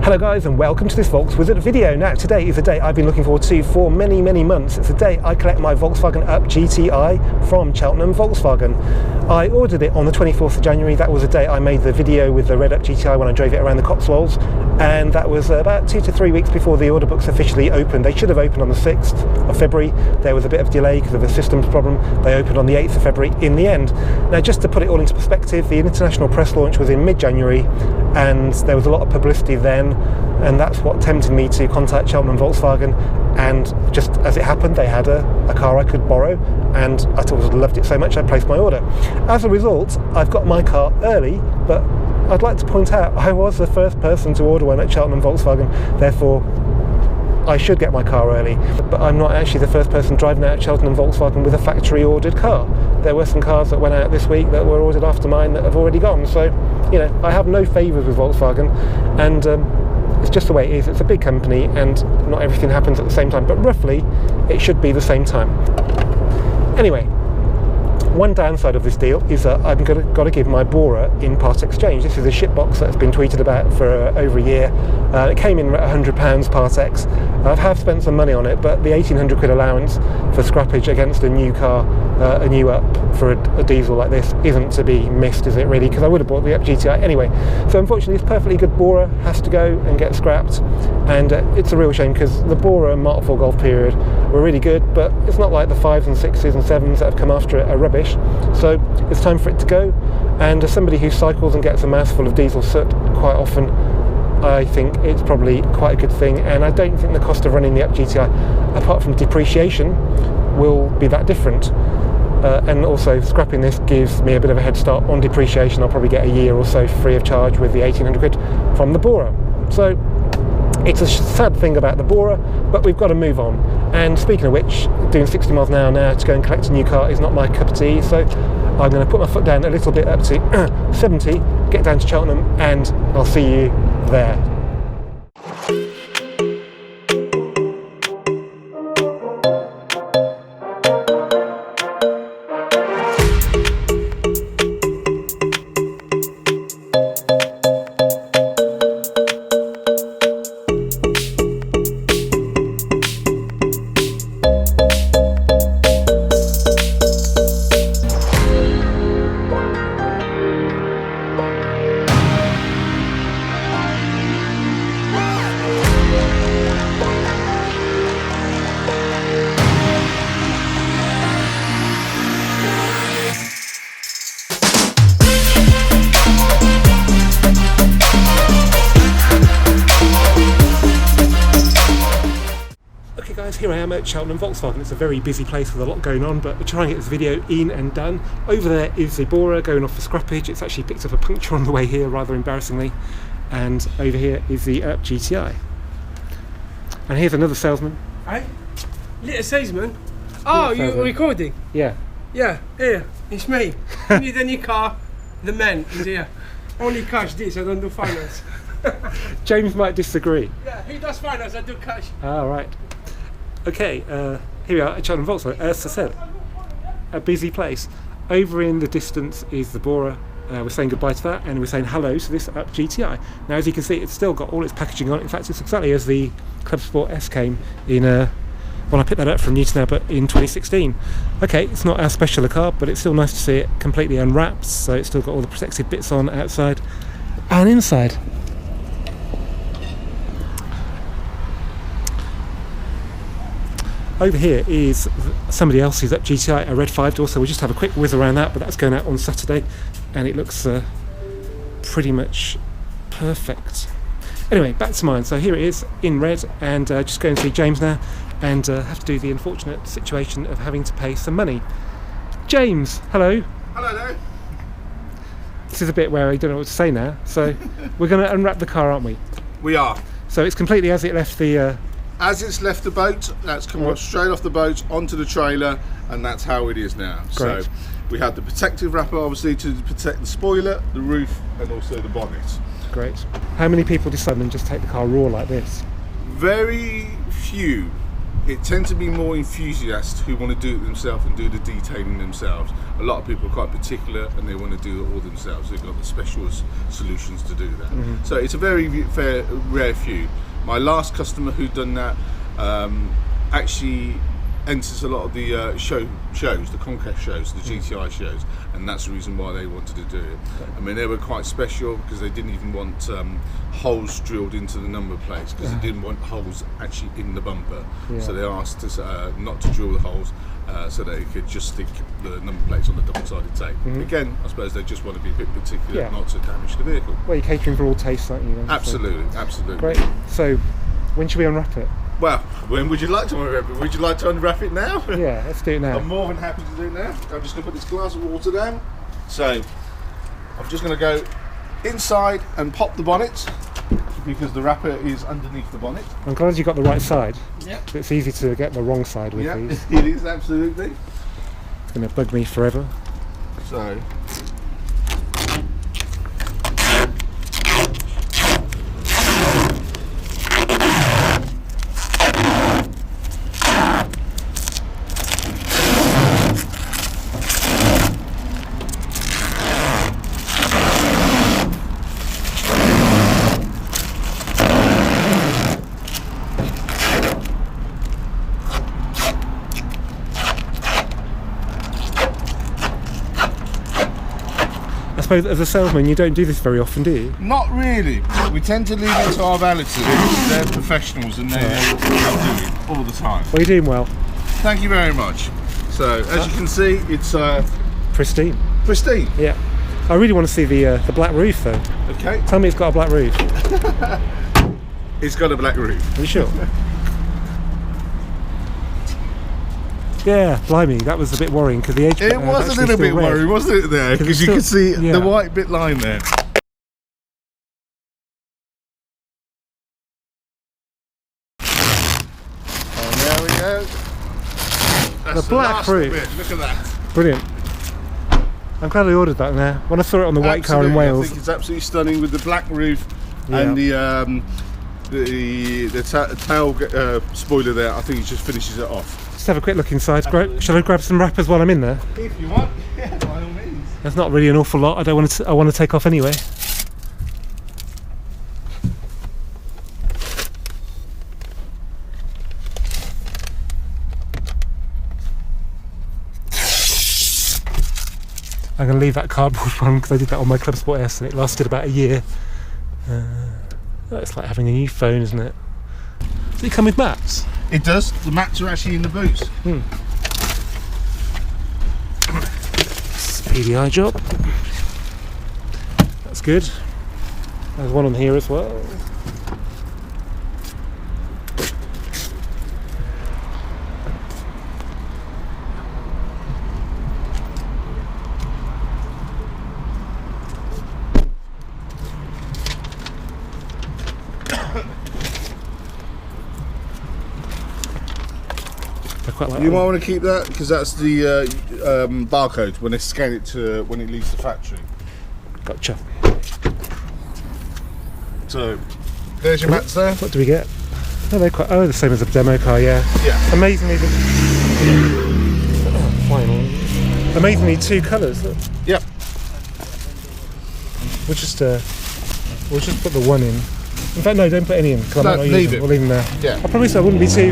Hello guys, and welcome to this volkswizard video. Now today is a day I've been looking forward to for many months. It's a day I collect my Volkswagen Up GTI from Cheltenham Volkswagen. I ordered it on the 24th of January. That was the day I made the video with the red Up GTI when I drove it around the Cotswolds, and that was about 2 to 3 weeks before the order books officially opened. They should have opened on the 6th of February. There was a bit of delay because of a systems problem. They opened on the 8th of February in the end. Now just to put it all into perspective, the international press launch was in mid-January and there was a lot of publicity then, and that's what tempted me to contact Cheltenham Volkswagen. And just as it happened, they had a car I could borrow, and I loved it so much I placed my order. As a result, I've got my car early, but I'd like to point out I was the first person to order one at Cheltenham Volkswagen, therefore I should get my car early, but I'm not actually the first person driving out at Cheltenham Volkswagen with a factory ordered car. There were some cars that went out this week that were ordered after mine that have already gone, so you know, I have no favours with Volkswagen, and it's just the way it is. It's a big company and not everything happens at the same time, but roughly it should be the same time. Anyway, one downside of this deal is that I've got to give my Bora in part exchange. This is a shitbox that's been tweeted about for over a year. It came in at £100 part X. I have spent some money on it, but the 1800 quid allowance for scrappage against a new car, a new Up for a diesel like this, isn't to be missed, is it really? Because I would have bought the Up GTI anyway. So unfortunately, this perfectly good Bora has to go and get scrapped, and it's a real shame because the Bora and Mark IV Golf period were really good, but it's not like the 5s and 6s and 7s that have come after it are rubbish. So it's time for it to go, and as somebody who cycles and gets a mouthful of diesel soot quite often, I think it's probably quite a good thing, and I don't think the cost of running the Up GTI, apart from depreciation, will be that different. And also scrapping this gives me a bit of a head start on depreciation. I'll probably get a year or so free of charge with the 1800 quid from the Bora. So it's a sad thing about the Bora, but we've got to move on. And speaking of which, doing 60 miles an hour now to go and collect a new car is not my cup of tea, so I'm going to put my foot down a little bit up to 70, get down to Cheltenham, and I'll see you there. Here I am at Cheltenham Volkswagen. It's a very busy place with a lot going on, but we're trying to get this video in and done. Over there is the Bora going off for scrappage. It's actually picked up a puncture on the way here, rather embarrassingly. And over here is the Up GTI. And here's another salesman. Hey? Little salesman? Oh, you're recording? Yeah. Yeah, here, it's me. You need a new car? The man is here. Only cash this, I don't do finance. James might disagree. Yeah, he does finance, I do cash. Ah, right. Okay, here we are at Cheltenham Volkswagen. As I said, a busy place. Over in the distance is the Bora. We're saying goodbye to that, and we're saying hello to this Up GTI. Now, as you can see, it's still got all its packaging on. In fact, it's exactly as the Club Sport S came in when I picked that up from Newton Abbott in 2016. Okay, it's not as special a car, but it's still nice to see it completely unwrapped, so it's still got all the protective bits on outside and inside. Over here is somebody else's Up GTI, a red 5-door, so we'll just have a quick whiz around that, but that's going out on Saturday, and it looks pretty much perfect. Anyway, back to mine. So here it is in red, and just going to see James now, and have to do the unfortunate situation of having to pay some money. James, hello. Hello there. This is a bit where I don't know what to say now, so we're going to unwrap the car, aren't we? We are. So it's completely as it left the... As it's left the boat, that's come straight off the boat onto the trailer, and that's how it is now. Great. So we have the protective wrapper, obviously, to protect the spoiler, the roof, and also the bonnet. Great. How many people decide and just take the car raw like this? Very few. it tends to be more enthusiasts who want to do it themselves and do the detailing themselves. A lot of people are quite particular and they want to do it all themselves. They've got the specialist solutions to do that. So it's a very rare few. My last customer who'd done that actually enters a lot of the shows, the Conquest shows, the GTI shows, and that's the reason why they wanted to do it. I mean, they were quite special because they didn't even want holes drilled into the number plates, because they didn't want holes actually in the bumper. So they asked us not to drill the holes so they could just stick the number plates on the double-sided tape. Again, I suppose they just want to be a bit particular not to damage the vehicle. Well, you're catering for all tastes, aren't you? Then? Absolutely, absolutely. Great. So, when should we unwrap it? Well, when would you like to unwrap it? Would you like to unwrap it now? Yeah, let's do it now. I'm more than happy to do it now. I'm just going to put this glass of water down. So, I'm just going to go inside and pop the bonnet, because the wrapper is underneath the bonnet. I'm glad you got the right side. Yep. It's easy to get the wrong side with these. It is, absolutely. It's going to bug me forever. So, I suppose as a salesman you don't do this very often, do you? not really. We tend to leave it to our valets. They're professionals and they do it all the time. Well, you're doing well. Thank you very much. So, as you can see, it's Pristine. pristine. Yeah. I really want to see the black roof though. Okay. Tell me it's got a black roof. It's got a black roof. Are you sure? Yeah, blimey, that was a bit worrying because the edge. It was a little bit worrying, wasn't it, there? Because you could see the white bit line there. And there we go. That's The black last roof. bit. Look at that. Brilliant. I'm glad I ordered that now. When I saw it on the white car in Absolutely, Wales. I think it's absolutely stunning with the black roof and the tail spoiler there. I think it just finishes it off. Just have a quick look inside. Shall I grab some wrappers while I'm in there? If you want, yeah, by all means. There's not really an awful lot. I don't want to. I want to take off anyway. I'm going to leave that cardboard one because I did that on my Club Sport S and it lasted about a year. It's like having a new phone, isn't it? Does it come with mats? It does. The mats are actually in the boots. PDI job. That's good. There's one on here as well. Quite like You might want to keep that because that's the barcode when they scan it to when it leaves the factory. Gotcha. So there's your mats there. What do we get? Oh, they're quite. Oh, the same as a demo car. Yeah. Yeah. Amazingly. Final. Amazingly, two colours. Look. Yep. We'll just put the one in. In fact, no, don't put any in. No, leave it. We'll leave them there. Yeah. I promised I wouldn't be too.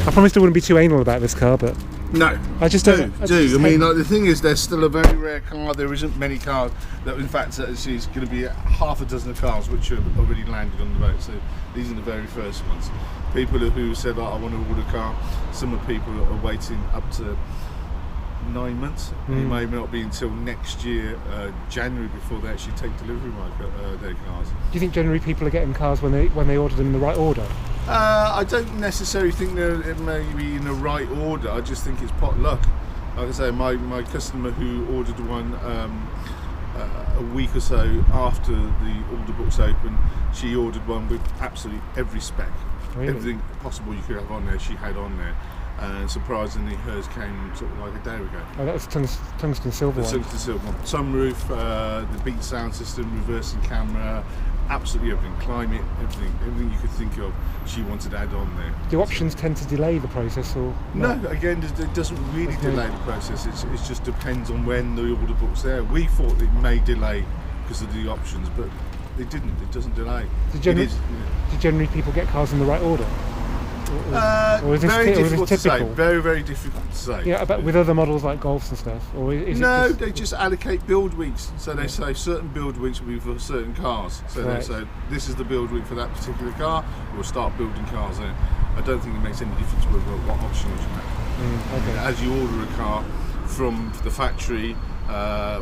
I promised I wouldn't be too anal about this car, but No. I just do. don't. I mean, like, the thing is, there's still a very rare car. There isn't many cars that, in fact, is going to be half a dozen of cars which have already landed on the boat. So these are the very first ones. People who said, "Oh, I want to order a car." Some of people are waiting up to 9 months. It may not be until next year, January, before they actually take delivery of their cars. Do you think generally people are getting cars when they order them in the right order? I don't necessarily think that it may be in the right order. I just think it's pot luck. Like I say, my customer who ordered one a week or so after the order books opened, she ordered one with absolutely every spec. Really? Everything possible you could have on there, she had on there. And surprisingly, hers came sort of like a day ago. Oh, that was tungsten silver The one. tungsten silver one. Sunroof, the beat sound system, reversing camera, absolutely everything, climate, everything you could think of. She wanted to add on there. Do options tend to delay the process, or no? Again, it doesn't really delay the process. It just depends on when the order book's there. We thought it may delay because of the options, but it didn't. It doesn't delay. Do generally people get cars in the right order? Or is this very difficult to say. typical? Very, very difficult to say. Yeah, but with other models like Golfs and stuff, or is no? it just... They just allocate build weeks. So they say certain build weeks will be for certain cars. So Right. they say this is the build week for that particular car. We'll start building cars then. I don't think it makes any difference with what options you have. Okay. As you order a car from the factory,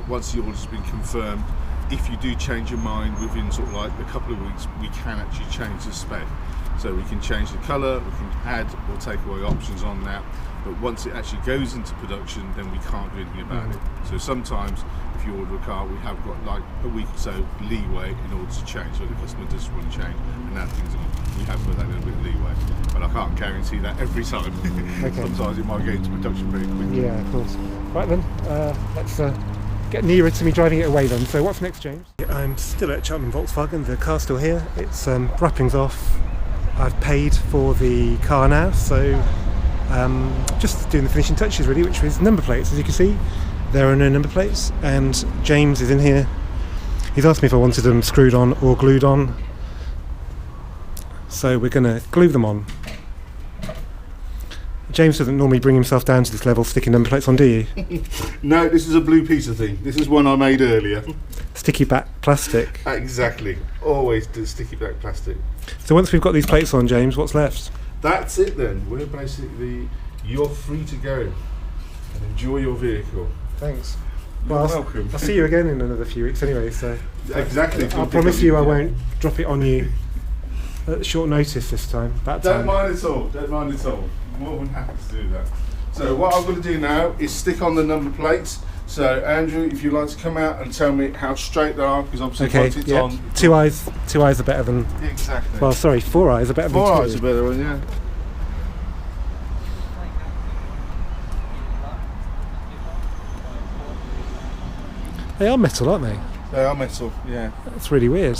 once the order's been confirmed, if you do change your mind within sort of like a couple of weeks, we can actually change the spec. So we can change the colour, we can add or take away options on that. But once it actually goes into production, then we can't do anything about it. So sometimes if you order a car, we have got like a week or so leeway in order to change. So the customer does want to change, and now we have got that little bit of leeway. But I can't guarantee that every time. Okay. Sometimes it might get into production very quickly. Yeah, of course. Right then, let's get nearer to me driving it away then. So what's next, James? Yeah, I'm still at Cheltenham Volkswagen. The car's still here. It's wrappings off. I've paid for the car now, so just doing the finishing touches really, which is number plates. As you can see, there are no number plates, and James is in here. He's asked me if I wanted them screwed on or glued on, so we're going to glue them on. James doesn't normally bring himself down to this level sticking number plates on, do you? No, this is a blue pizza thing. This is one I made earlier. Sticky back plastic. Exactly. Always do sticky back plastic. So once we've got these plates on, James, what's left? That's it then. We're basically, you're free to go and enjoy your vehicle. Thanks. You're Well, welcome. I'll see you again in another few weeks anyway, so Exactly. I promise you I won't drop it on you at short notice this time. Don't mind at all. Don't mind at all. More than happy to do that. So what I'm going to do now is stick on the number plates. So Andrew, if you'd like to come out and tell me how straight they are, because obviously once it's on. Two eyes are better than. Exactly. Well, sorry, 4 eyes are better than 2. 4 eyes are better one, yeah. They are metal, aren't they? They are metal, yeah. That's really weird.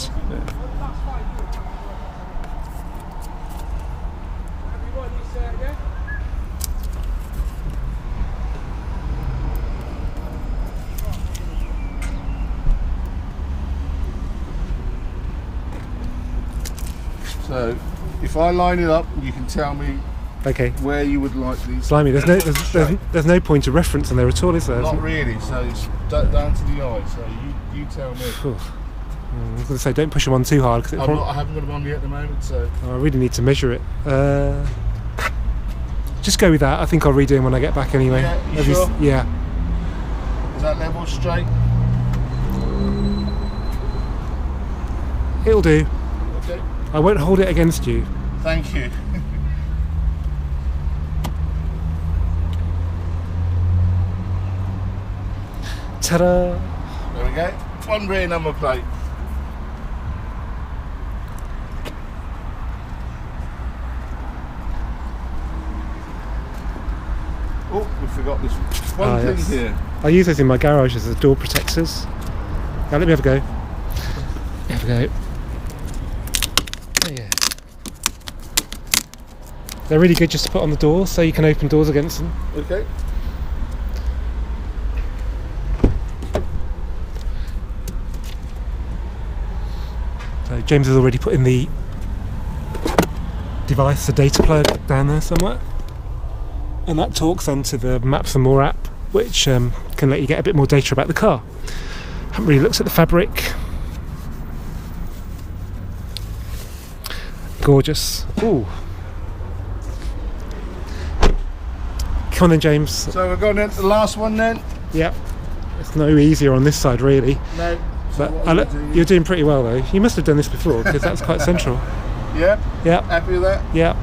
So if I line it up, you can tell me Okay. where you would like these. Slimy, there's no point of reference on there at all, is there? Not really, so it's down to the eye, so you tell me. I was going to say, don't push them on too hard, because I haven't got them on me at the moment, so. I really need to measure it. Just go with that. I think I'll redo them when I get back anyway. Yeah, you sure? Yeah. Is that level straight? It'll do. Okay. I won't hold it against you. Thank you. Ta-da! There we go. One rear number plate. Oh, we forgot this one thing yes. here. I use those in my garage as the door protectors. Now let me have a go. Have a go. Oh, yeah. They're really good just to put on the door, so you can open doors against them. Okay. So James has already put in the device, the data plug down there somewhere, and that talks onto the Maps and More app, which can let you get a bit more data about the car. Haven't really looked at the fabric. Gorgeous. Ooh. Come on then, James. So we're going into the last one then? Yep. It's no easier on this side really. No. But you're doing pretty well though. You must have done this before, because that's quite central. Yeah? Yeah. Happy with that? Yeah.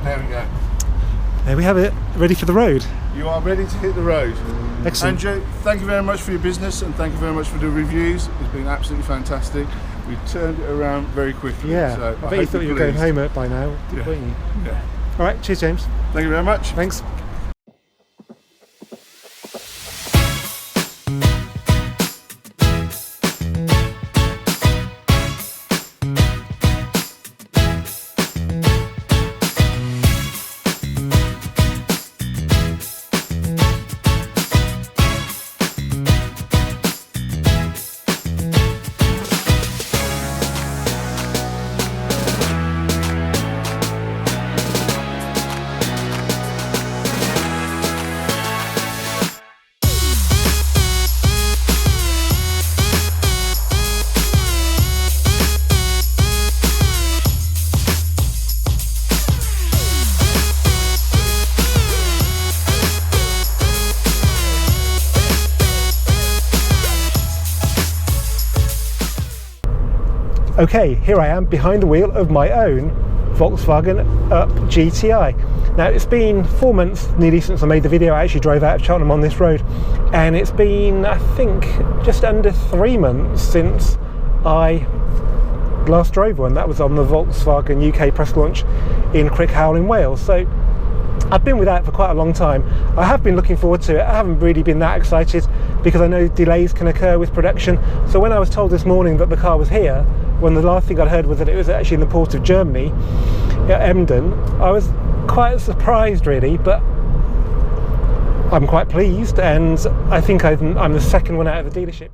There we go. There we have it. Ready for the road. You are ready to hit the road. Excellent. Andrew, thank you very much for your business, and thank you very much for the reviews. It's been absolutely fantastic. We turned it around very quickly. Yeah. So I bet you thought you were going home by now, Yeah. weren't you? Yeah. All right. Cheers, James. Thank you very much. Thanks. Okay, here I am behind the wheel of my own Volkswagen Up GTI. Now it's been 4 months nearly since I made the video. I actually drove out of Cheltenham on this road, and it's been, I think, just under 3 months since I last drove one. That was on the Volkswagen UK press launch in Crickhowell in Wales. So I've been without for quite a long time. I have been looking forward to it. I haven't really been that excited because I know delays can occur with production. So when I was told this morning that the car was here, when the last thing I'd heard was that it was actually in the port of Germany, at Emden, I was quite surprised really, but I'm quite pleased, and I think I'm the second one out of the dealership.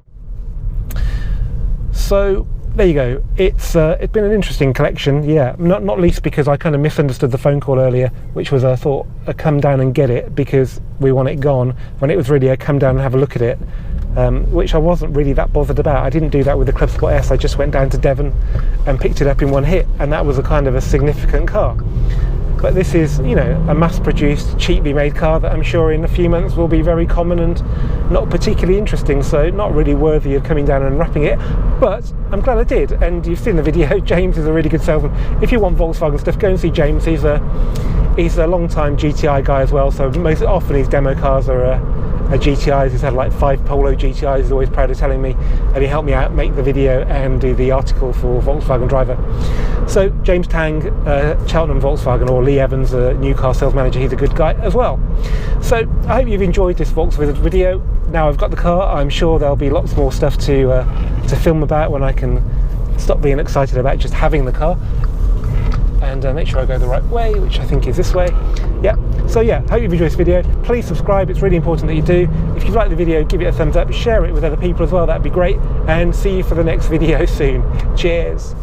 So there you go. It's been an interesting collection, yeah. Not least because I kind of misunderstood the phone call earlier, which was I thought a come down and get it because we want it gone, when it was really a come down and have a look at it, which I wasn't really that bothered about. I didn't do that with the Club Sport S. I just went down to Devon and picked it up in one hit, and that was a kind of a significant car. But this is, you know, a mass-produced, cheaply made car that I'm sure in a few months will be very common and not particularly interesting, so not really worthy of coming down and wrapping it. But I'm glad I did, and you've seen the video. James is a really good salesman. If you want Volkswagen stuff, go and see James. He's a long-time GTI guy as well, so most often his demo cars are GTIs. He's had like 5 Polo GTIs, he's always proud of telling me, and he helped me out make the video and do the article for Volkswagen Driver. So James Tang, Cheltenham Volkswagen, or Lee Evans, new car sales manager, he's a good guy as well. So I hope you've enjoyed this Volkswizard video. Now I've got the car, I'm sure there'll be lots more stuff to film about when I can stop being excited about just having the car, and make sure I go the right way, which I think is this way. Yeah. So yeah, hope you've enjoyed this video. Please subscribe, it's really important that you do. If you've liked the video, give it a thumbs up, share it with other people as well, that'd be great, and see you for the next video soon. Cheers.